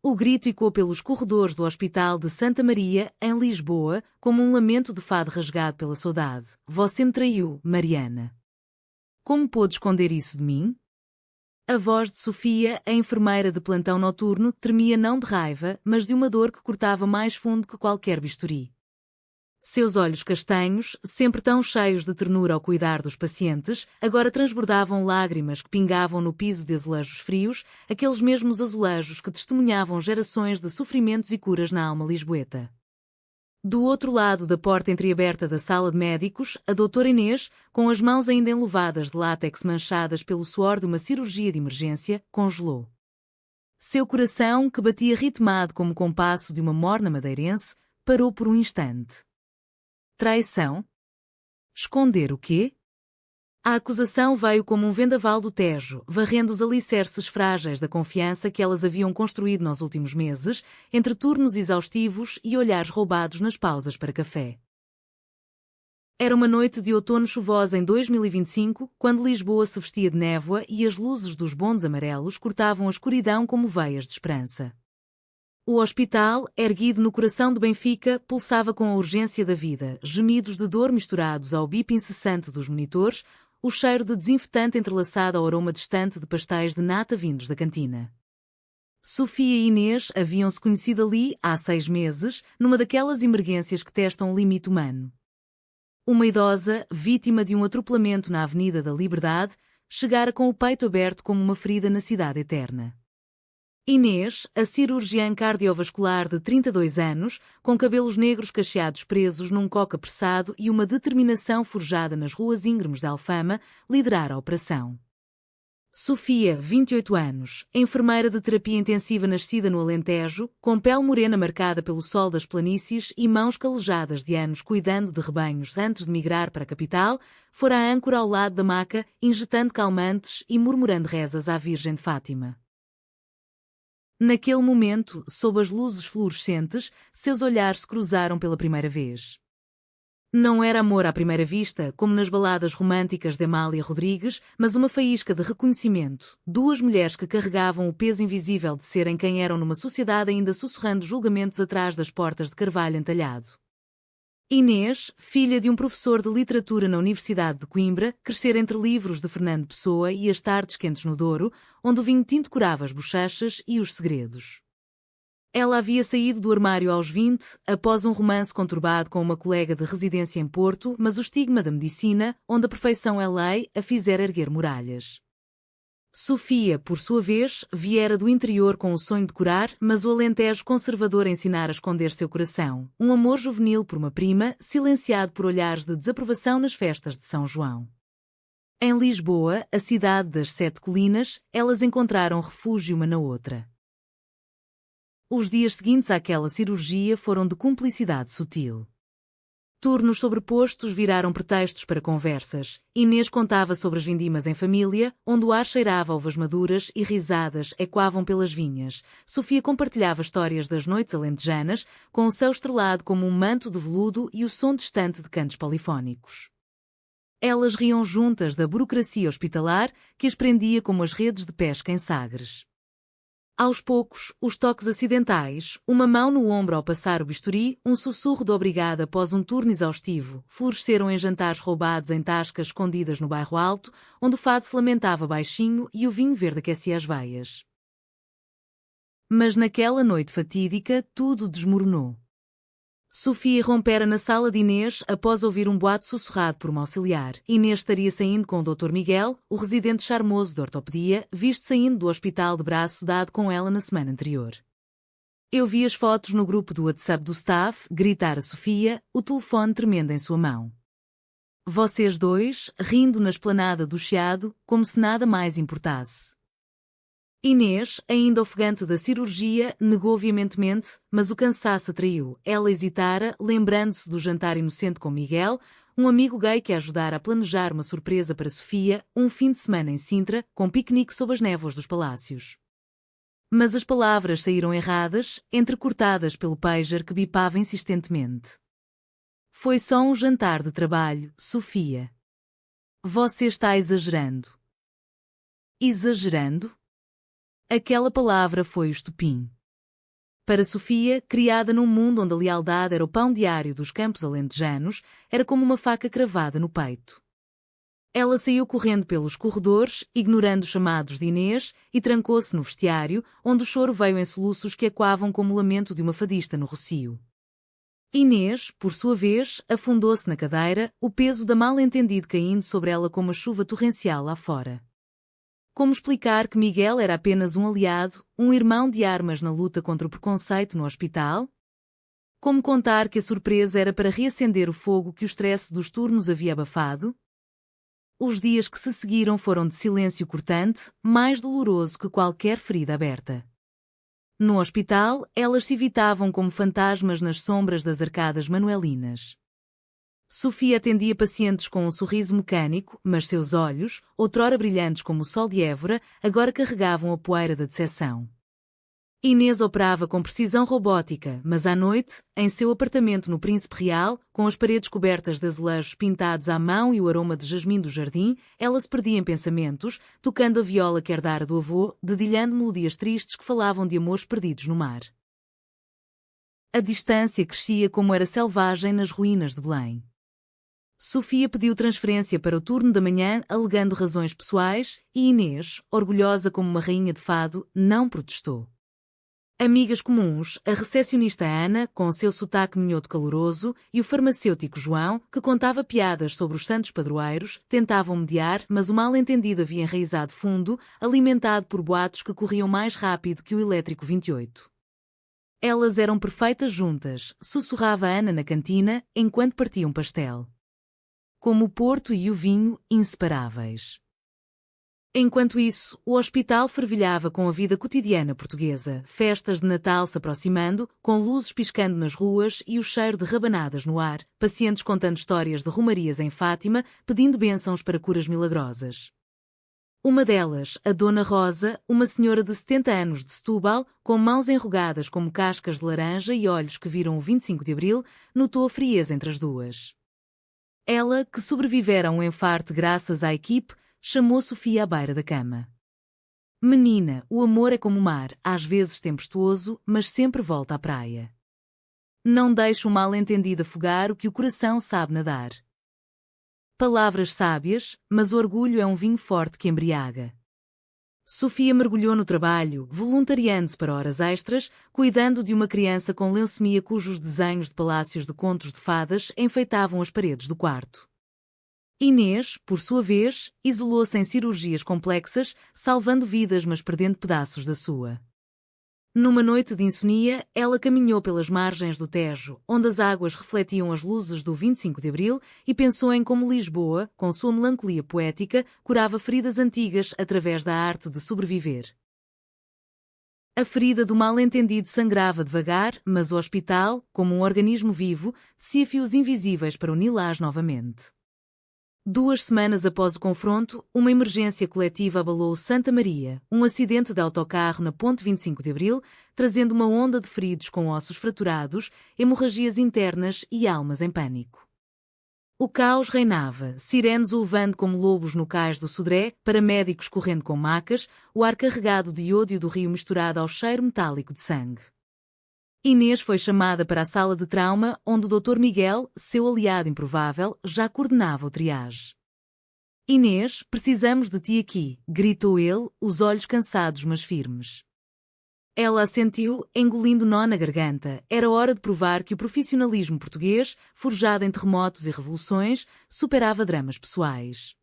O grito ecoou pelos corredores do Hospital de Santa Maria, em Lisboa, como um lamento de fado rasgado pela saudade. Você me traiu, Mariana. Como pôde esconder isso de mim? A voz de Sofia, a enfermeira de plantão noturno, tremia não de raiva, mas de uma dor que cortava mais fundo que qualquer bisturi. Seus olhos castanhos, sempre tão cheios de ternura ao cuidar dos pacientes, agora transbordavam lágrimas que pingavam no piso de azulejos frios, aqueles mesmos azulejos que testemunhavam gerações de sofrimentos e curas na alma lisboeta. Do outro lado da porta entreaberta da sala de médicos, a doutora Inês, com as mãos ainda enluvadas de látex manchadas pelo suor de uma cirurgia de emergência, congelou. Seu coração, que batia ritmado como o compasso de uma morna madeirense, parou por um instante. Traição? Esconder o quê? A acusação veio como um vendaval do Tejo, varrendo os alicerces frágeis da confiança que elas haviam construído nos últimos meses, entre turnos exaustivos e olhares roubados nas pausas para café. Era uma noite de outono chuvosa em 2025, quando Lisboa se vestia de névoa e as luzes dos bondes amarelos cortavam a escuridão como veias de esperança. O hospital, erguido no coração de Benfica, pulsava com a urgência da vida, gemidos de dor misturados ao bip incessante dos monitores, o cheiro de desinfetante entrelaçado ao aroma distante de pastéis de nata vindos da cantina. Sofia e Inês haviam-se conhecido ali há 6 meses, numa daquelas emergências que testam o limite humano. Uma idosa, vítima de um atropelamento na Avenida da Liberdade, chegara com o peito aberto como uma ferida na cidade eterna. Inês, a cirurgiã cardiovascular de 32 anos, com cabelos negros cacheados presos num coque apressado e uma determinação forjada nas ruas íngremes de Alfama, liderara a operação. Sofia, 28 anos, enfermeira de terapia intensiva nascida no Alentejo, com pele morena marcada pelo sol das planícies e mãos calejadas de anos cuidando de rebanhos antes de migrar para a capital, fora a âncora ao lado da maca, injetando calmantes e murmurando rezas à Virgem de Fátima. Naquele momento, sob as luzes fluorescentes, seus olhares se cruzaram pela primeira vez. Não era amor à primeira vista, como nas baladas românticas de Amália Rodrigues, mas uma faísca de reconhecimento. Duas mulheres que carregavam o peso invisível de serem quem eram numa sociedade ainda sussurrando julgamentos atrás das portas de carvalho entalhado. Inês, filha de um professor de literatura na Universidade de Coimbra, crescera entre livros de Fernando Pessoa e as tardes quentes no Douro, onde o vinho tinto curava as bochechas e os segredos. Ela havia saído do armário aos 20, após um romance conturbado com uma colega de residência em Porto, mas o estigma da medicina, onde a perfeição é lei, a fizera erguer muralhas. Sofia, por sua vez, viera do interior com o sonho de curar, mas o Alentejo conservador ensinara a esconder seu coração, um amor juvenil por uma prima, silenciado por olhares de desaprovação nas festas de São João. Em Lisboa, a cidade das 7 colinas, elas encontraram refúgio uma na outra. Os dias seguintes àquela cirurgia foram de cumplicidade sutil. Turnos sobrepostos viraram pretextos para conversas. Inês contava sobre as vindimas em família, onde o ar cheirava a uvas maduras e risadas ecoavam pelas vinhas. Sofia compartilhava histórias das noites alentejanas, com o céu estrelado como um manto de veludo e o som distante de cantos polifónicos. Elas riam juntas da burocracia hospitalar, que as prendia como as redes de pesca em Sagres. Aos poucos, os toques acidentais, uma mão no ombro ao passar o bisturi, um sussurro de obrigada após um turno exaustivo, floresceram em jantares roubados em tascas escondidas no bairro Alto, onde o fado se lamentava baixinho e o vinho verde aquecia as veias. Mas naquela noite fatídica, tudo desmoronou. Sofia rompera na sala de Inês após ouvir um boato sussurrado por uma auxiliar. Inês estaria saindo com o Dr. Miguel, o residente charmoso de ortopedia, visto saindo do hospital de braço dado com ela na semana anterior. Eu vi as fotos no grupo do WhatsApp do staff, gritar a Sofia, o telefone tremendo em sua mão. Vocês dois, rindo na esplanada do Chiado, como se nada mais importasse. Inês, ainda ofegante da cirurgia, negou veementemente, mas o cansaço atraiu. Ela hesitara, lembrando-se do jantar inocente com Miguel, um amigo gay que a ajudara a planejar uma surpresa para Sofia, um fim de semana em Sintra, com piquenique sob as névoas dos palácios. Mas as palavras saíram erradas, entrecortadas pelo pager que bipava insistentemente. Foi só um jantar de trabalho, Sofia. Você está exagerando. Exagerando? Aquela palavra foi o estopim. Para Sofia, criada num mundo onde a lealdade era o pão diário dos campos alentejanos, era como uma faca cravada no peito. Ela saiu correndo pelos corredores, ignorando os chamados de Inês, e trancou-se no vestiário, onde o choro veio em soluços que ecoavam como o lamento de uma fadista no rocio. Inês, por sua vez, afundou-se na cadeira, o peso da mal-entendido caindo sobre ela como a chuva torrencial lá fora. Como explicar que Miguel era apenas um aliado, um irmão de armas na luta contra o preconceito no hospital? Como contar que a surpresa era para reacender o fogo que o estresse dos turnos havia abafado? Os dias que se seguiram foram de silêncio cortante, mais doloroso que qualquer ferida aberta. No hospital, elas se evitavam como fantasmas nas sombras das arcadas manuelinas. Sofia atendia pacientes com um sorriso mecânico, mas seus olhos, outrora brilhantes como o sol de Évora, agora carregavam a poeira da decepção. Inês operava com precisão robótica, mas à noite, em seu apartamento no Príncipe Real, com as paredes cobertas de azulejos pintados à mão e o aroma de jasmim do jardim, ela se perdia em pensamentos, tocando a viola que herdara do avô, dedilhando melodias tristes que falavam de amores perdidos no mar. A distância crescia como era selvagem nas ruínas de Belém. Sofia pediu transferência para o turno da manhã, alegando razões pessoais, e Inês, orgulhosa como uma rainha de fado, não protestou. Amigas comuns, a recepcionista Ana, com seu sotaque minhoto caloroso, e o farmacêutico João, que contava piadas sobre os santos padroeiros, tentavam mediar, mas o mal-entendido havia enraizado fundo, alimentado por boatos que corriam mais rápido que o elétrico 28. Elas eram perfeitas juntas, sussurrava Ana na cantina, enquanto partiam pastel. Como o Porto e o vinho, inseparáveis. Enquanto isso, o hospital fervilhava com a vida cotidiana portuguesa, festas de Natal se aproximando, com luzes piscando nas ruas e o cheiro de rabanadas no ar, pacientes contando histórias de romarias em Fátima, pedindo bênçãos para curas milagrosas. Uma delas, a Dona Rosa, uma senhora de 70 anos de Setúbal, com mãos enrugadas como cascas de laranja e olhos que viram o 25 de Abril, notou a frieza entre as duas. Ela, que sobrevivera a um enfarte graças à equipe, chamou Sofia à beira da cama. Menina, o amor é como o mar, às vezes tempestuoso, mas sempre volta à praia. Não deixe o mal-entendido afogar o que o coração sabe nadar. Palavras sábias, mas o orgulho é um vinho forte que embriaga. Sofia mergulhou no trabalho, voluntariando-se para horas extras, cuidando de uma criança com leucemia cujos desenhos de palácios de contos de fadas enfeitavam as paredes do quarto. Inês, por sua vez, isolou-se em cirurgias complexas, salvando vidas mas perdendo pedaços da sua. Numa noite de insomnia, ela caminhou pelas margens do Tejo, onde as águas refletiam as luzes do 25 de Abril, e pensou em como Lisboa, com sua melancolia poética, curava feridas antigas através da arte de sobreviver. A ferida do mal-entendido sangrava devagar, mas o hospital, como um organismo vivo, tecia fios invisíveis para uni-las novamente. 2 semanas após o confronto, uma emergência coletiva abalou Santa Maria, um acidente de autocarro na ponte 25 de Abril, trazendo uma onda de feridos com ossos fraturados, hemorragias internas e almas em pânico. O caos reinava, sirenes uivando como lobos no cais do Sodré, paramédicos correndo com macas, o ar carregado de iodo do rio misturado ao cheiro metálico de sangue. Inês foi chamada para a sala de trauma, onde o Dr. Miguel, seu aliado improvável, já coordenava o triage. Inês, precisamos de ti aqui, gritou ele, os olhos cansados mas firmes. Ela assentiu, engolindo nó na garganta. Era hora de provar que o profissionalismo português, forjado em terremotos e revoluções, superava dramas pessoais.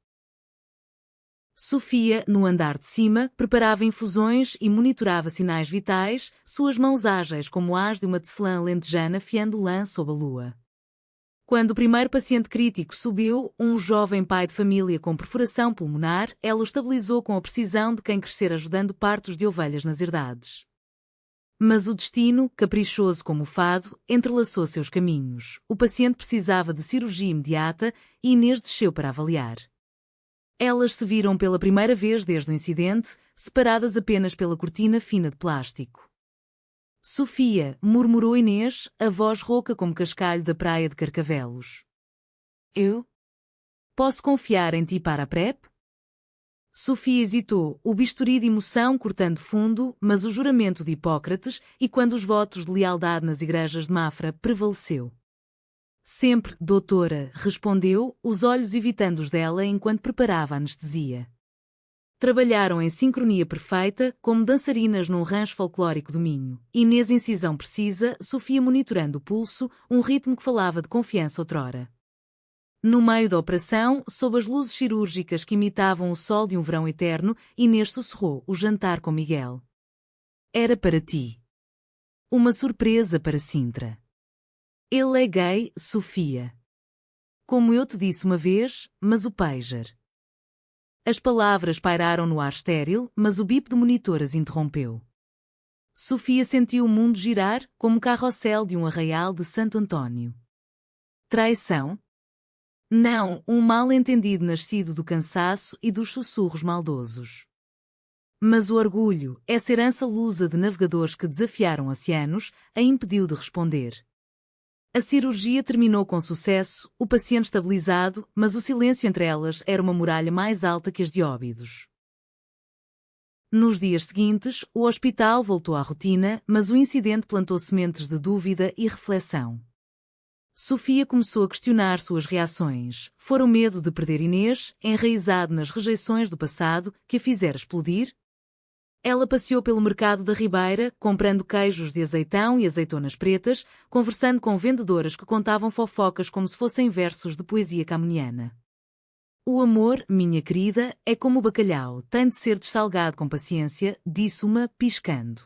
Sofia, no andar de cima, preparava infusões e monitorava sinais vitais, suas mãos ágeis como as de uma tecelã lentejana fiando lã sob a lua. Quando o primeiro paciente crítico subiu, um jovem pai de família com perfuração pulmonar, ela o estabilizou com a precisão de quem crescer ajudando partos de ovelhas nas herdades. Mas o destino, caprichoso como o fado, entrelaçou seus caminhos. O paciente precisava de cirurgia imediata e Inês desceu para avaliar. Elas se viram pela primeira vez desde o incidente, separadas apenas pela cortina fina de plástico. Sofia, murmurou Inês, a voz rouca como cascalho da praia de Carcavelos. Eu? Posso confiar em ti para a PrEP? Sofia hesitou, o bisturi de emoção cortando fundo, mas o juramento de Hipócrates e quando os votos de lealdade nas igrejas de Mafra prevaleceu. Sempre, doutora, respondeu, os olhos evitando os dela enquanto preparava a anestesia. Trabalharam em sincronia perfeita, como dançarinas num rancho folclórico do Minho. Inês incisão precisa, Sofia monitorando o pulso, um ritmo que falava de confiança outrora. No meio da operação, sob as luzes cirúrgicas que imitavam o sol de um verão eterno, Inês sussurrou o jantar com Miguel. Era para ti. Uma surpresa para Sintra. Ele é gay, Sofia. Como eu te disse uma vez, mas o pager. As palavras pairaram no ar estéril, mas o bip do monitor as interrompeu. Sofia sentiu o mundo girar, como o carrossel de um arraial de Santo Antônio. Traição? Não, um mal-entendido nascido do cansaço e dos sussurros maldosos. Mas o orgulho, essa herança lusa de navegadores que desafiaram oceanos, a impediu de responder. A cirurgia terminou com sucesso, o paciente estabilizado, mas o silêncio entre elas era uma muralha mais alta que as de Óbidos. Nos dias seguintes, o hospital voltou à rotina, mas o incidente plantou sementes de dúvida e reflexão. Sofia começou a questionar suas reações. Fora o medo de perder Inês, enraizado nas rejeições do passado, que a fizera explodir? Ela passeou pelo mercado da Ribeira, comprando queijos de azeitão e azeitonas pretas, conversando com vendedoras que contavam fofocas como se fossem versos de poesia camoniana. O amor, minha querida, é como o bacalhau, tem de ser dessalgado com paciência, disse uma, piscando.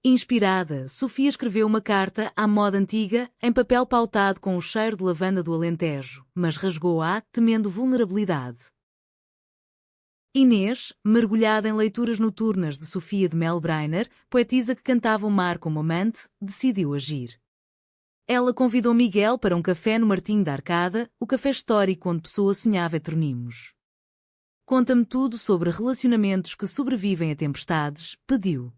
Inspirada, Sofia escreveu uma carta à moda antiga, em papel pautado com o cheiro de lavanda do Alentejo, mas rasgou-a, temendo vulnerabilidade. Inês, mergulhada em leituras noturnas de Sofia de Melbreiner, poetisa que cantava o mar como amante, decidiu agir. Ela convidou Miguel para um café no Martim da Arcada, o café histórico onde Pessoa sonhava heteronimos. Conta-me tudo sobre relacionamentos que sobrevivem a tempestades, pediu.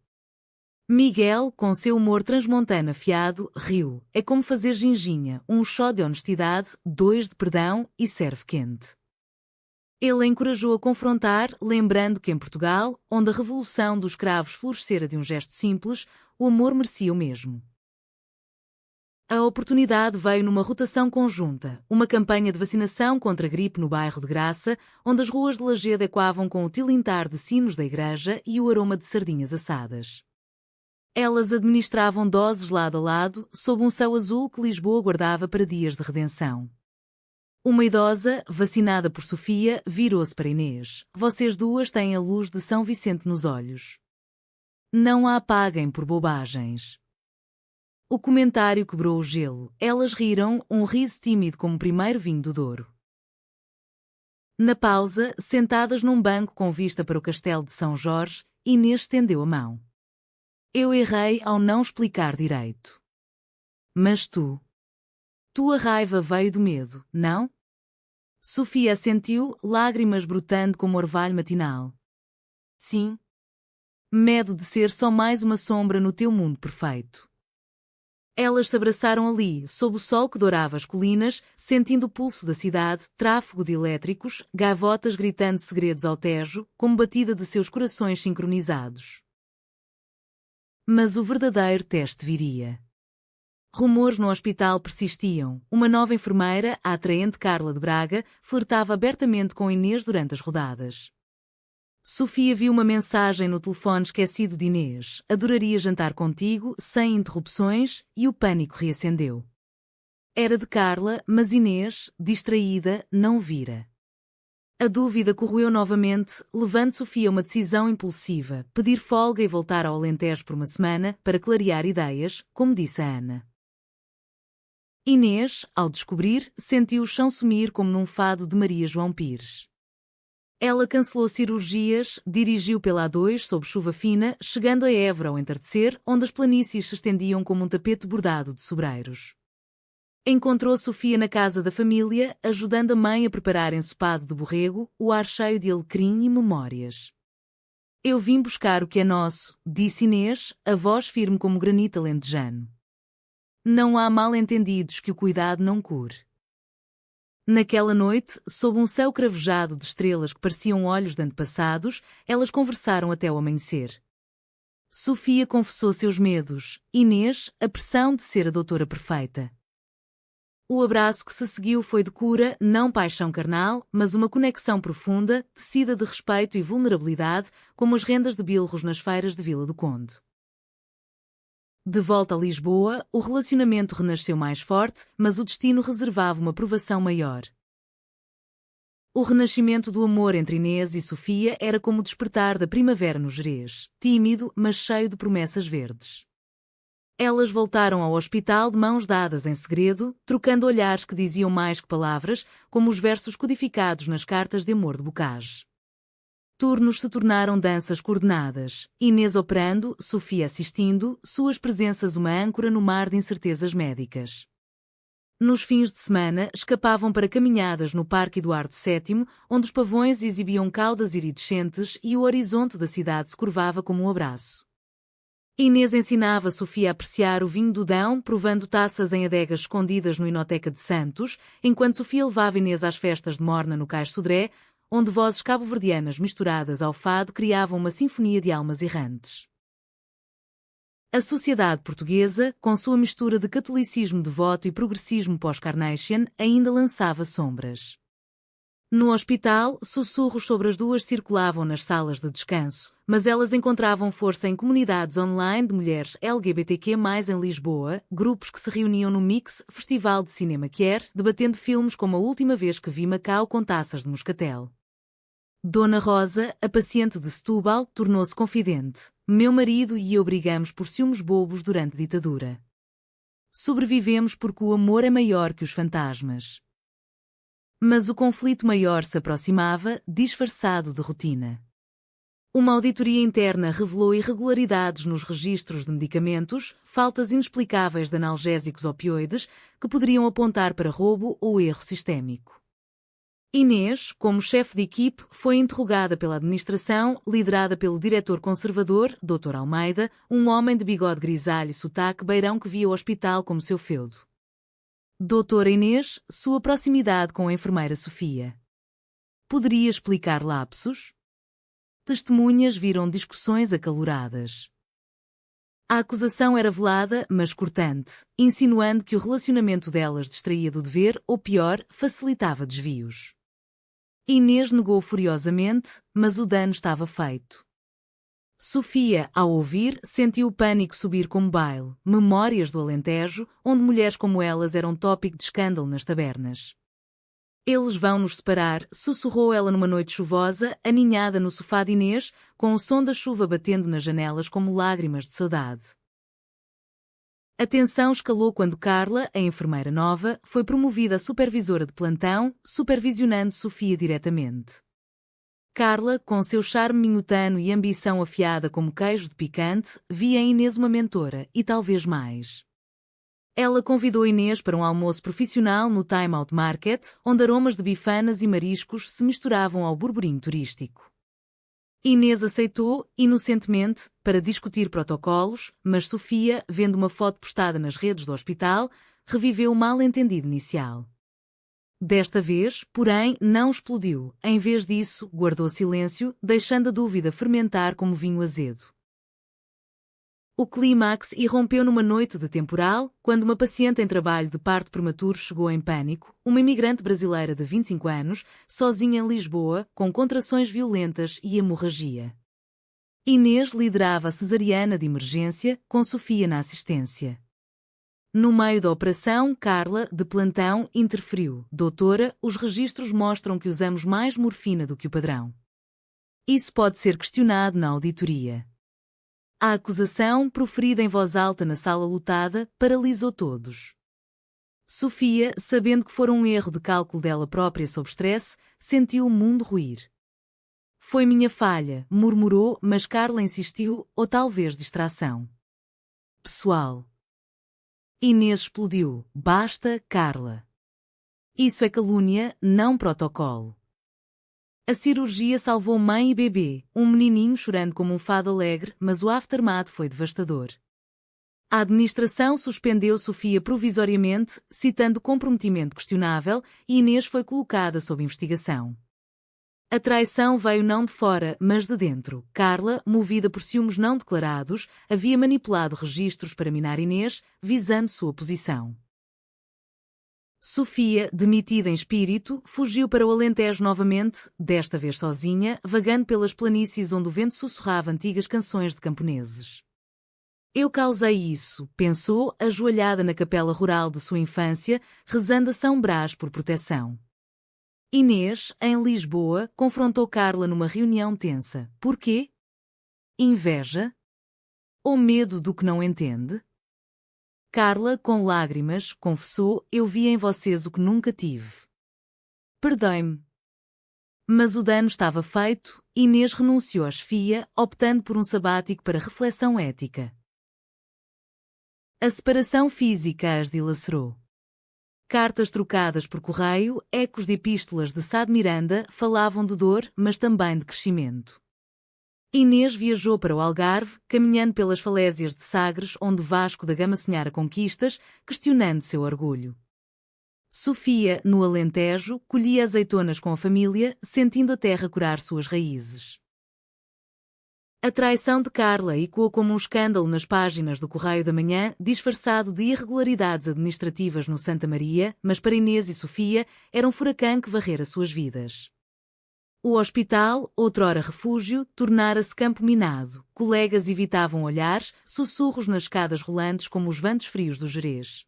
Miguel, com seu humor transmontano afiado, riu. É como fazer ginginha, um shot de honestidade, 2 de perdão e serve quente. Ele a encorajou a confrontar, lembrando que em Portugal, onde a revolução dos escravos florescera de um gesto simples, o amor merecia o mesmo. A oportunidade veio numa rotação conjunta, uma campanha de vacinação contra a gripe no bairro de Graça, onde as ruas de Lajedo ecoavam com o tilintar de sinos da igreja e o aroma de sardinhas assadas. Elas administravam doses lado a lado, sob um céu azul que Lisboa guardava para dias de redenção. Uma idosa, vacinada por Sofia, virou-se para Inês. Vocês duas têm a luz de São Vicente nos olhos. Não a apaguem por bobagens. O comentário quebrou o gelo. Elas riram, um riso tímido como o primeiro vinho do Douro. Na pausa, sentadas num banco com vista para o castelo de São Jorge, Inês estendeu a mão. Eu errei ao não explicar direito. Mas tu... Tua raiva veio do medo, não? Sofia assentiu, lágrimas brotando como orvalho matinal. Sim. Medo de ser só mais uma sombra no teu mundo perfeito. Elas se abraçaram ali, sob o sol que dourava as colinas, sentindo o pulso da cidade, tráfego de elétricos, gaivotas gritando segredos ao Tejo, como batida de seus corações sincronizados. Mas o verdadeiro teste viria. Rumores no hospital persistiam. Uma nova enfermeira, a atraente Carla de Braga, flertava abertamente com Inês durante as rodadas. Sofia viu uma mensagem no telefone esquecido de Inês. Adoraria jantar contigo, sem interrupções, e o pânico reacendeu. Era de Carla, mas Inês, distraída, não vira. A dúvida corroeu novamente, levando Sofia a uma decisão impulsiva, pedir folga e voltar ao Alentejo por uma semana, para clarear ideias, como disse a Ana. Inês, ao descobrir, sentiu o chão sumir como num fado de Maria João Pires. Ela cancelou cirurgias, dirigiu pela A2 sob chuva fina, chegando a Évora ao entardecer, onde as planícies se estendiam como um tapete bordado de sobreiros. Encontrou Sofia na casa da família, ajudando a mãe a preparar ensopado de borrego, o ar cheio de alecrim e memórias. Eu vim buscar o que é nosso, disse Inês, a voz firme como granito alentejano. Não há mal-entendidos que o cuidado não cure. Naquela noite, sob um céu cravejado de estrelas que pareciam olhos de antepassados, elas conversaram até o amanhecer. Sofia confessou seus medos, Inês, a pressão de ser a doutora perfeita. O abraço que se seguiu foi de cura, não paixão carnal, mas uma conexão profunda, tecida de respeito e vulnerabilidade, como as rendas de bilros nas feiras de Vila do Conde. De volta a Lisboa, o relacionamento renasceu mais forte, mas o destino reservava uma provação maior. O renascimento do amor entre Inês e Sofia era como o despertar da primavera no Gerês, tímido, mas cheio de promessas verdes. Elas voltaram ao hospital de mãos dadas em segredo, trocando olhares que diziam mais que palavras, como os versos codificados nas cartas de amor de Bocage. Turnos se tornaram danças coordenadas, Inês operando, Sofia assistindo, suas presenças uma âncora no mar de incertezas médicas. Nos fins de semana, escapavam para caminhadas no Parque Eduardo VII, onde os pavões exibiam caudas iridescentes e o horizonte da cidade se curvava como um abraço. Inês ensinava Sofia a apreciar o vinho do Dão, provando taças em adegas escondidas no Inoteca de Santos, enquanto Sofia levava Inês às festas de Morna no Cais Sodré, onde vozes cabo-verdianas misturadas ao fado criavam uma sinfonia de almas errantes. A sociedade portuguesa, com sua mistura de catolicismo devoto e progressismo pós-Carnation, ainda lançava sombras. No hospital, sussurros sobre as duas circulavam nas salas de descanso, mas elas encontravam força em comunidades online de mulheres LGBTQ+, em Lisboa, grupos que se reuniam no Mix, Festival de Cinema Quer, debatendo filmes como A Última Vez que Vi Macau com taças de moscatel. Dona Rosa, a paciente de Setúbal, tornou-se confidente. Meu marido e eu brigamos por ciúmes bobos durante a ditadura. Sobrevivemos porque o amor é maior que os fantasmas. Mas o conflito maior se aproximava, disfarçado de rotina. Uma auditoria interna revelou irregularidades nos registros de medicamentos, faltas inexplicáveis de analgésicos opioides, que poderiam apontar para roubo ou erro sistémico. Inês, como chefe de equipe, foi interrogada pela administração, liderada pelo diretor conservador, Dr. Almeida, um homem de bigode grisalho e sotaque beirão que via o hospital como seu feudo. Doutora Inês, sua proximidade com a enfermeira Sofia. Poderia explicar lapsos? Testemunhas viram discussões acaloradas. A acusação era velada, mas cortante, insinuando que o relacionamento delas distraía do dever ou, pior, facilitava desvios. Inês negou furiosamente, mas o dano estava feito. Sofia, ao ouvir, sentiu o pânico subir como baile, memórias do Alentejo, onde mulheres como elas eram tópico de escândalo nas tabernas. Eles vão nos separar, sussurrou ela numa noite chuvosa, aninhada no sofá de Inês, com o som da chuva batendo nas janelas como lágrimas de saudade. A tensão escalou quando Carla, a enfermeira nova, foi promovida a supervisora de plantão, supervisionando Sofia diretamente. Carla, com seu charme minhotano e ambição afiada como queijo de picante, via em Inês uma mentora, e talvez mais. Ela convidou Inês para um almoço profissional no Time Out Market, onde aromas de bifanas e mariscos se misturavam ao burburinho turístico. Inês aceitou, inocentemente, para discutir protocolos, mas Sofia, vendo uma foto postada nas redes do hospital, reviveu o mal-entendido inicial. Desta vez, porém, não explodiu. Em vez disso, guardou silêncio, deixando a dúvida fermentar como vinho azedo. O clímax irrompeu numa noite de temporal, quando uma paciente em trabalho de parto prematuro chegou em pânico, uma imigrante brasileira de 25 anos, sozinha em Lisboa, com contrações violentas e hemorragia. Inês liderava a cesariana de emergência, com Sofia na assistência. No meio da operação, Carla, de plantão, interferiu. Doutora, os registros mostram que usamos mais morfina do que o padrão. Isso pode ser questionado na auditoria. A acusação, proferida em voz alta na sala lotada, paralisou todos. Sofia, sabendo que fora um erro de cálculo dela própria sob stress, sentiu o mundo ruir. Foi minha falha, murmurou, mas Carla insistiu, ou talvez distração. Pessoal. Inês explodiu. Basta, Carla. Isso é calúnia, não protocolo. A cirurgia salvou mãe e bebê, um menininho chorando como um fado alegre, mas o aftermath foi devastador. A administração suspendeu Sofia provisoriamente, citando comprometimento questionável, e Inês foi colocada sob investigação. A traição veio não de fora, mas de dentro. Carla, movida por ciúmes não declarados, havia manipulado registros para minar Inês, visando sua posição. Sofia, demitida em espírito, fugiu para o Alentejo novamente, desta vez sozinha, vagando pelas planícies onde o vento sussurrava antigas canções de camponeses. Eu causei isso, pensou, ajoelhada na capela rural de sua infância, rezando a São Brás por proteção. Inês, em Lisboa, confrontou Carla numa reunião tensa. Por quê? Inveja? Ou medo do que não entende? Carla, com lágrimas, confessou: eu vi em vocês o que nunca tive. Perdoe-me. Mas o dano estava feito, Inês renunciou à chefia, optando por um sabático para reflexão ética. A separação física as dilacerou. Cartas trocadas por correio, ecos de epístolas de Sá de Miranda falavam de dor, mas também de crescimento. Inês viajou para o Algarve, caminhando pelas falésias de Sagres, onde Vasco da Gama sonhara conquistas, questionando seu orgulho. Sofia, no Alentejo, colhia azeitonas com a família, sentindo a terra curar suas raízes. A traição de Carla ecoou como um escândalo nas páginas do Correio da Manhã, disfarçado de irregularidades administrativas no Santa Maria, mas para Inês e Sofia era um furacão que varrera suas vidas. O hospital, outrora refúgio, tornara-se campo minado. Colegas evitavam olhares, sussurros nas escadas rolantes como os ventos frios do Gerês.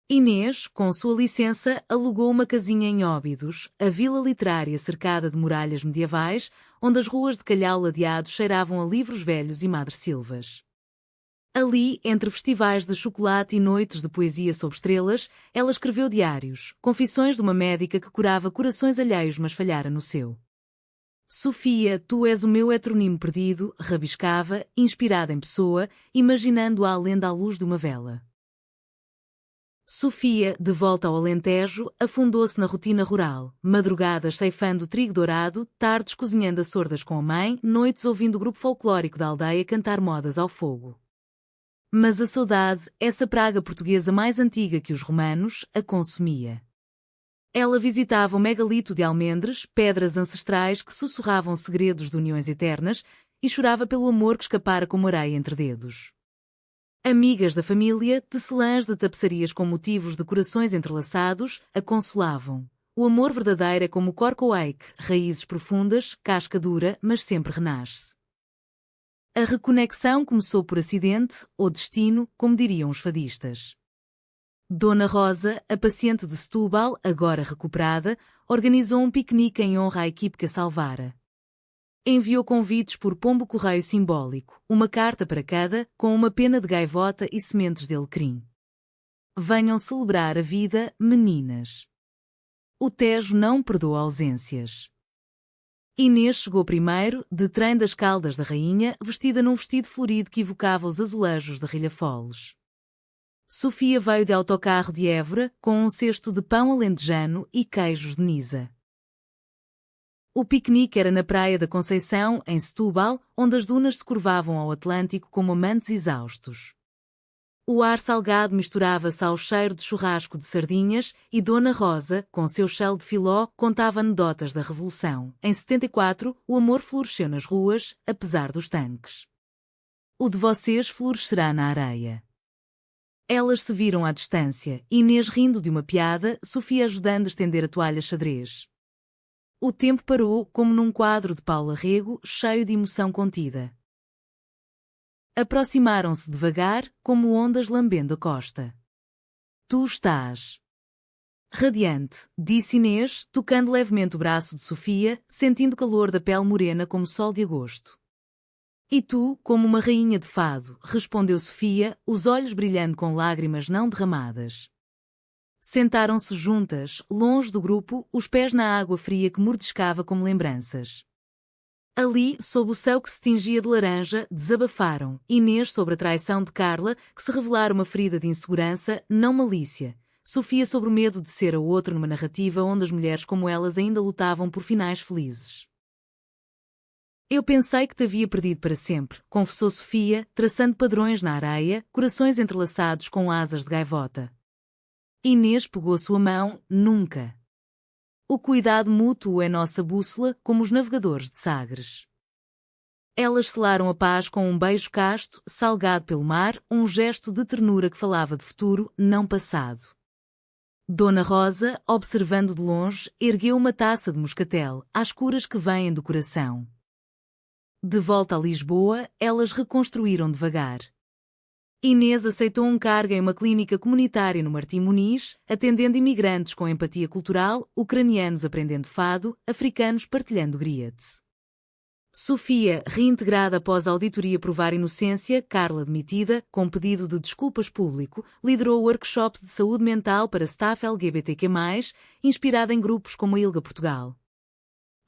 Inês, com sua licença, alugou uma casinha em Óbidos, a vila literária cercada de muralhas medievais, onde as ruas de calhau ladeado cheiravam a livros velhos e madressilvas. Ali, entre festivais de chocolate e noites de poesia sob estrelas, ela escreveu diários, confissões de uma médica que curava corações alheios mas falhara no seu. Sofia, tu és o meu heteronimo perdido, rabiscava, inspirada em pessoa, imaginando-a a lenda à luz de uma vela. Sofia, de volta ao Alentejo, afundou-se na rotina rural, madrugadas ceifando trigo dourado, tardes cozinhando a sordas com a mãe, noites ouvindo o grupo folclórico da aldeia cantar modas ao fogo. Mas a saudade, essa praga portuguesa mais antiga que os romanos, a consumia. Ela visitava o megalito de Almendres, pedras ancestrais que sussurravam segredos de uniões eternas, e chorava pelo amor que escapara como areia entre dedos. Amigas da família, tecelãs de tapeçarias com motivos de corações entrelaçados, a consolavam. O amor verdadeiro é como o corcoaik, raízes profundas, casca dura, mas sempre renasce. A reconexão começou por acidente, ou destino, como diriam os fadistas. Dona Rosa, a paciente de Setúbal, agora recuperada, organizou um piquenique em honra à equipe que a salvara. Enviou convites por pombo-correio simbólico, uma carta para cada, com uma pena de gaivota e sementes de alecrim. Venham celebrar a vida, meninas. O Tejo não perdoa ausências. Inês chegou primeiro, de trem das Caldas da Rainha, vestida num vestido florido que evocava os azulejos de Rilhafoles. Sofia veio de autocarro de Évora, com um cesto de pão alentejano e queijos de Nisa. O piquenique era na praia da Conceição, em Setúbal, onde as dunas se curvavam ao Atlântico como amantes exaustos. O ar salgado misturava-se ao cheiro de churrasco de sardinhas e Dona Rosa, com seu chel de filó, contava anedotas da Revolução. Em 74, o amor floresceu nas ruas, apesar dos tanques. O de vocês florescerá na areia. Elas se viram à distância, Inês rindo de uma piada, Sofia ajudando a estender a toalha xadrez. O tempo parou, como num quadro de Paula Rego, cheio de emoção contida. Aproximaram-se devagar, como ondas lambendo a costa. Tu estás radiante, disse Inês, tocando levemente o braço de Sofia, sentindo o calor da pele morena como sol de agosto. E tu, como uma rainha de fado, respondeu Sofia, os olhos brilhando com lágrimas não derramadas. Sentaram-se juntas, longe do grupo, os pés na água fria que mordiscava como lembranças. Ali, sob o céu que se tingia de laranja, desabafaram, Inês sobre a traição de Carla, que se revelara uma ferida de insegurança, não malícia. Sofia sobre o medo de ser a outro numa narrativa onde as mulheres como elas ainda lutavam por finais felizes. Eu pensei que te havia perdido para sempre, confessou Sofia, traçando padrões na areia, corações entrelaçados com asas de gaivota. Inês pegou sua mão, nunca. O cuidado mútuo é nossa bússola, como os navegadores de Sagres. Elas selaram a paz com um beijo casto, salgado pelo mar, um gesto de ternura que falava de futuro, não passado. Dona Rosa, observando de longe, ergueu uma taça de moscatel, às curas que vêm do coração. De volta a Lisboa, elas reconstruíram devagar. Inês aceitou um cargo em uma clínica comunitária no Martim Muniz, atendendo imigrantes com empatia cultural, ucranianos aprendendo fado, africanos partilhando griots. Sofia, reintegrada após a auditoria provar inocência, Carla demitida, com pedido de desculpas público, liderou workshops de saúde mental para staff LGBTQ+, inspirada em grupos como a ILGA Portugal.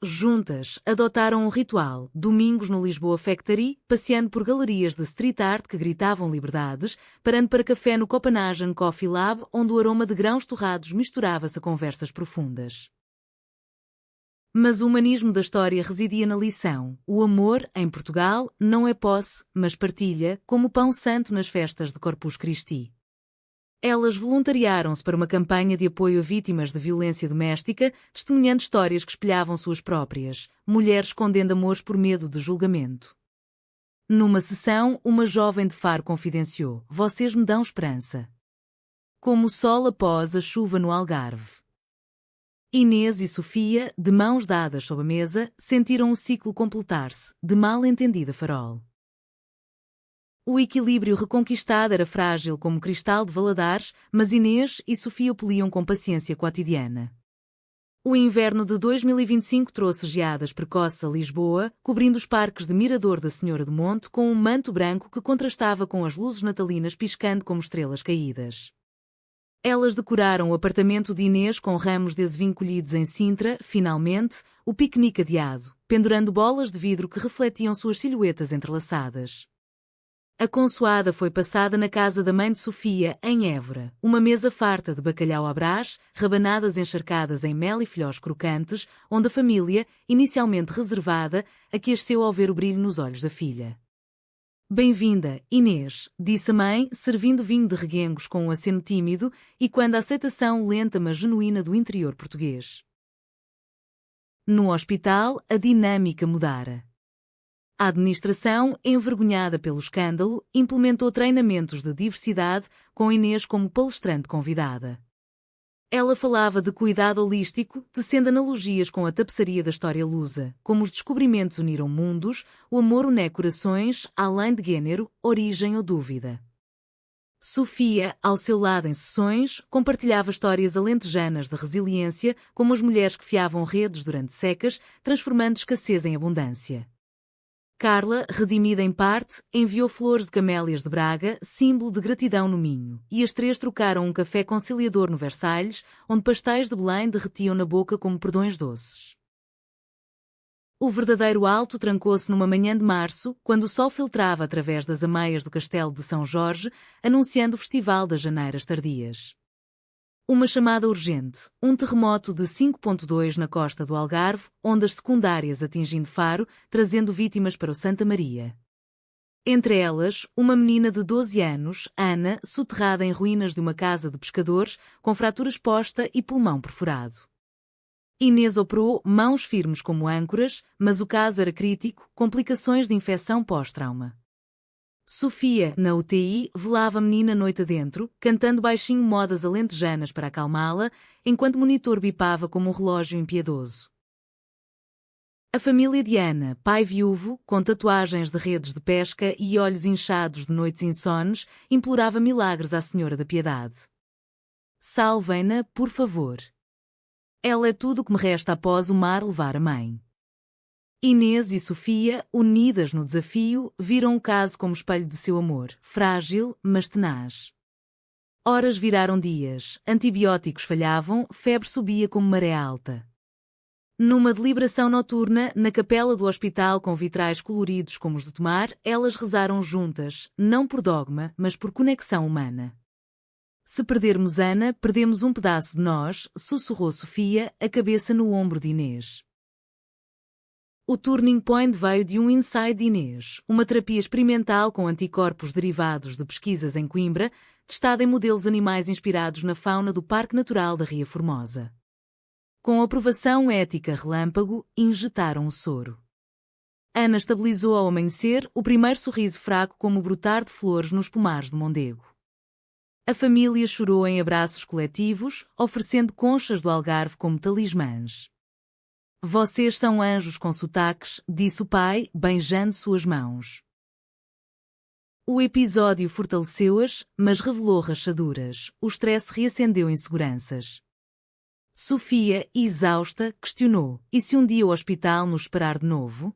Juntas, adotaram um ritual, domingos no Lisboa Factory, passeando por galerias de street art que gritavam liberdades, parando para café no Copenhagen Coffee Lab, onde o aroma de grãos torrados misturava-se a conversas profundas. Mas o humanismo da história residia na lição. O amor, em Portugal, não é posse, mas partilha, como o pão santo nas festas de Corpus Christi. Elas voluntariaram-se para uma campanha de apoio a vítimas de violência doméstica, testemunhando histórias que espelhavam suas próprias, mulheres escondendo amores por medo de julgamento. Numa sessão, uma jovem de Faro confidenciou: "Vocês me dão esperança. Como o sol após a chuva no Algarve." Inês e Sofia, de mãos dadas sob a mesa, sentiram o ciclo completar-se, de mal entendida farol. O equilíbrio reconquistado era frágil como cristal de Valadares, mas Inês e Sofia o poliam com paciência quotidiana. O inverno de 2025 trouxe geadas precoces a Lisboa, cobrindo os parques de Mirador da Senhora do Monte com um manto branco que contrastava com as luzes natalinas piscando como estrelas caídas. Elas decoraram o apartamento de Inês com ramos de azevinho colhidos em Sintra, finalmente, o piquenique adiado, pendurando bolas de vidro que refletiam suas silhuetas entrelaçadas. A consoada foi passada na casa da mãe de Sofia, em Évora, uma mesa farta de bacalhau à brás, rabanadas encharcadas em mel e filhós crocantes, onde a família, inicialmente reservada, aqueceu ao ver o brilho nos olhos da filha. "Bem-vinda, Inês", disse a mãe, servindo vinho de reguengos com um aceno tímido e quando a aceitação lenta mas genuína do interior português. No hospital, a dinâmica mudara. A administração, envergonhada pelo escândalo, implementou treinamentos de diversidade, com Inês como palestrante convidada. Ela falava de cuidado holístico, tecendo analogias com a tapeçaria da história lusa, como os descobrimentos uniram mundos, o amor une corações, além de gênero, origem ou dúvida. Sofia, ao seu lado em sessões, compartilhava histórias alentejanas de resiliência, como as mulheres que fiavam redes durante secas, transformando escassez em abundância. Carla, redimida em parte, enviou flores de camélias de Braga, símbolo de gratidão no Minho, e as três trocaram um café conciliador no Versalhes, onde pastéis de Belém derretiam na boca como perdões doces. O verdadeiro alto trancou-se numa manhã de março, quando o sol filtrava através das ameias do castelo de São Jorge, anunciando o Festival das Janeiras Tardias. Uma chamada urgente, um terremoto de 5.2 na costa do Algarve, ondas secundárias atingindo Faro, trazendo vítimas para o Santa Maria. Entre elas, uma menina de 12 anos, Ana, soterrada em ruínas de uma casa de pescadores, com fratura exposta e pulmão perfurado. Inês operou, mãos firmes como âncoras, mas o caso era crítico, complicações de infecção pós-trauma. Sofia, na UTI, velava a menina noite adentro, cantando baixinho modas alentejanas para acalmá-la, enquanto o monitor bipava como um relógio impiedoso. A família de Ana, pai viúvo, com tatuagens de redes de pesca e olhos inchados de noites insones, implorava milagres à Senhora da Piedade. "Salvem-na, por favor. Ela é tudo o que me resta após o mar levar a mãe." Inês e Sofia, unidas no desafio, viram o caso como espelho de seu amor, frágil, mas tenaz. Horas viraram dias, antibióticos falhavam, febre subia como maré alta. Numa deliberação noturna, na capela do hospital com vitrais coloridos como os de Tomar, elas rezaram juntas, não por dogma, mas por conexão humana. "Se perdermos Ana, perdemos um pedaço de nós", sussurrou Sofia, a cabeça no ombro de Inês. O turning point veio de um insight de Inês, uma terapia experimental com anticorpos derivados de pesquisas em Coimbra, testada em modelos animais inspirados na fauna do Parque Natural da Ria Formosa. Com aprovação ética relâmpago, injetaram o soro. Ana estabilizou ao amanhecer o primeiro sorriso fraco como o brotar de flores nos pomares do Mondego. A família chorou em abraços coletivos, oferecendo conchas do Algarve como talismãs. Vocês são anjos com sotaques, disse o pai, beijando suas mãos. O episódio fortaleceu-as, mas revelou rachaduras. O stress reacendeu inseguranças. Sofia, exausta, questionou: e se um dia o hospital nos esperar de novo?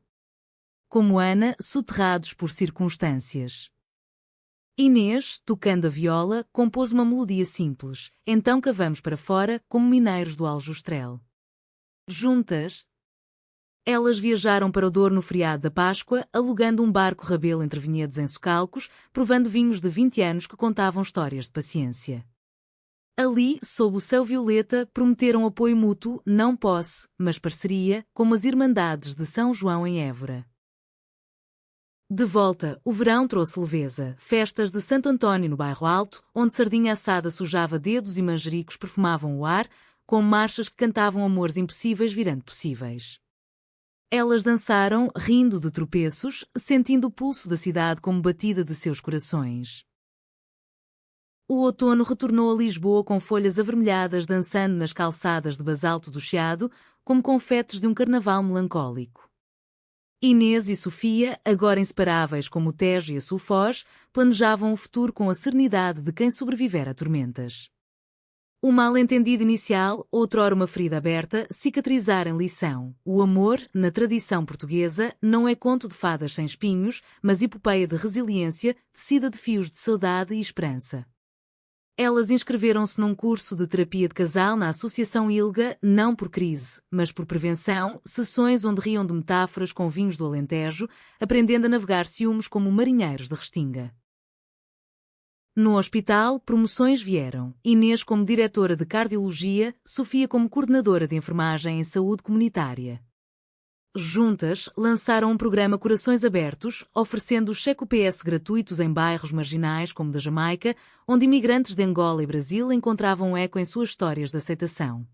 Como Ana, soterrados por circunstâncias. Inês, tocando a viola, compôs uma melodia simples. Então cavamos para fora, como mineiros do Aljustrel. Juntas, elas viajaram para o Douro no feriado da Páscoa, alugando um barco rabelo entre vinhedos em socalcos, provando vinhos de 20 anos que contavam histórias de paciência. Ali, sob o céu violeta, prometeram apoio mútuo, não posse, mas parceria, como as Irmandades de São João em Évora. De volta, o verão trouxe leveza, festas de Santo António no Bairro Alto, onde sardinha assada sujava dedos e manjericos perfumavam o ar, com marchas que cantavam amores impossíveis virando possíveis. Elas dançaram, rindo de tropeços, sentindo o pulso da cidade como batida de seus corações. O outono retornou a Lisboa com folhas avermelhadas dançando nas calçadas de basalto do Chiado, como confetes de um carnaval melancólico. Inês e Sofia, agora inseparáveis como o Tejo e a sua foz, planejavam o futuro com a serenidade de quem sobreviver a tormentas. O mal-entendido inicial, outrora uma ferida aberta, cicatrizar em lição. O amor, na tradição portuguesa, não é conto de fadas sem espinhos, mas epopeia de resiliência, tecida de fios de saudade e esperança. Elas inscreveram-se num curso de terapia de casal na Associação ILGA, não por crise, mas por prevenção, sessões onde riam de metáforas com vinhos do Alentejo, aprendendo a navegar ciúmes como marinheiros de restinga. No hospital, promoções vieram. Inês como diretora de cardiologia, Sofia como coordenadora de enfermagem em saúde comunitária. Juntas, lançaram um programa Corações Abertos, oferecendo check-UPS gratuitos em bairros marginais como da Jamaica, onde imigrantes de Angola e Brasil encontravam eco em suas histórias de aceitação.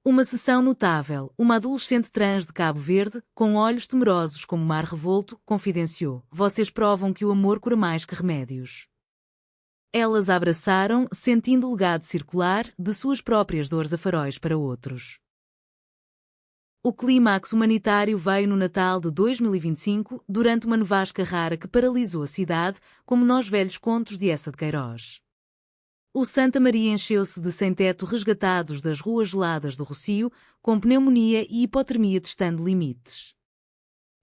Uma sessão notável, uma adolescente trans de Cabo Verde, com olhos temerosos como mar revolto, confidenciou: vocês provam que o amor cura mais que remédios. Elas a abraçaram, sentindo o legado circular de suas próprias dores a faróis para outros. O clímax humanitário veio no Natal de 2025, durante uma nevasca rara que paralisou a cidade, como nos velhos contos de Eça de Queiroz. O Santa Maria encheu-se de sem-teto resgatados das ruas geladas do Rocio, com pneumonia e hipotermia testando limites.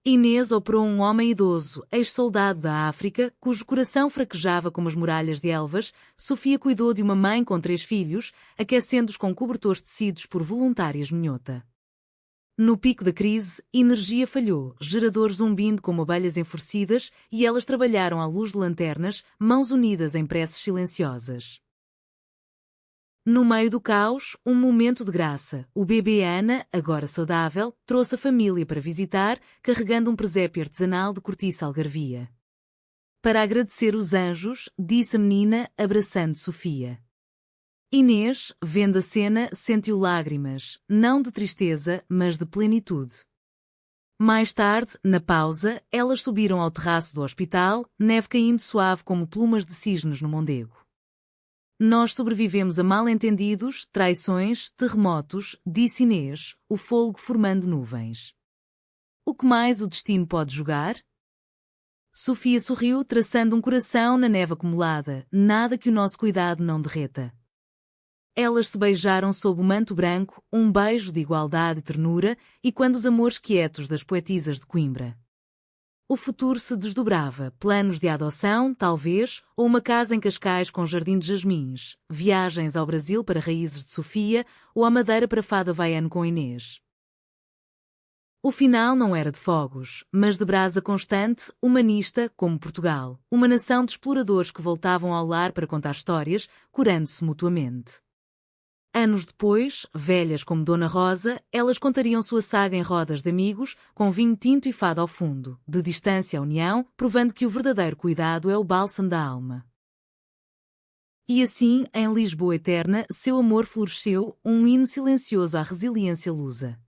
Inês operou um homem idoso, ex-soldado da África, cujo coração fraquejava como as muralhas de Elvas. Sofia cuidou de uma mãe com 3 filhos, aquecendo-os com cobertores tecidos por voluntárias minhota. No pico da crise, energia falhou, geradores zumbindo como abelhas enfurecidas, e elas trabalharam à luz de lanternas, mãos unidas em preces silenciosas. No meio do caos, um momento de graça. O bebê Ana, agora saudável, trouxe a família para visitar, carregando um presépio artesanal de cortiça algarvia. Para agradecer os anjos, disse a menina, abraçando Sofia. Inês, vendo a cena, sentiu lágrimas, não de tristeza, mas de plenitude. Mais tarde, na pausa, elas subiram ao terraço do hospital, neve caindo suave como plumas de cisnes no Mondego. Nós sobrevivemos a mal-entendidos, traições, terremotos, disse Inês, o fôlego formando nuvens. O que mais o destino pode jogar? Sofia sorriu, traçando um coração na neve acumulada, nada que o nosso cuidado não derreta. Elas se beijaram sob o manto branco, um beijo de igualdade e ternura, e quando os amores quietos das poetisas de Coimbra. O futuro se desdobrava, planos de adoção, talvez, ou uma casa em Cascais com jardim de jasmins, viagens ao Brasil para raízes de Sofia, ou à Madeira para fado havaiano com Inês. O final não era de fogos, mas de brasa constante, humanista, como Portugal, uma nação de exploradores que voltavam ao lar para contar histórias, curando-se mutuamente. Anos depois, velhas como Dona Rosa, elas contariam sua saga em rodas de amigos, com vinho tinto e fado ao fundo, de distância à união, provando que o verdadeiro cuidado é o bálsamo da alma. E assim, em Lisboa Eterna, seu amor floresceu, um hino silencioso à resiliência lusa.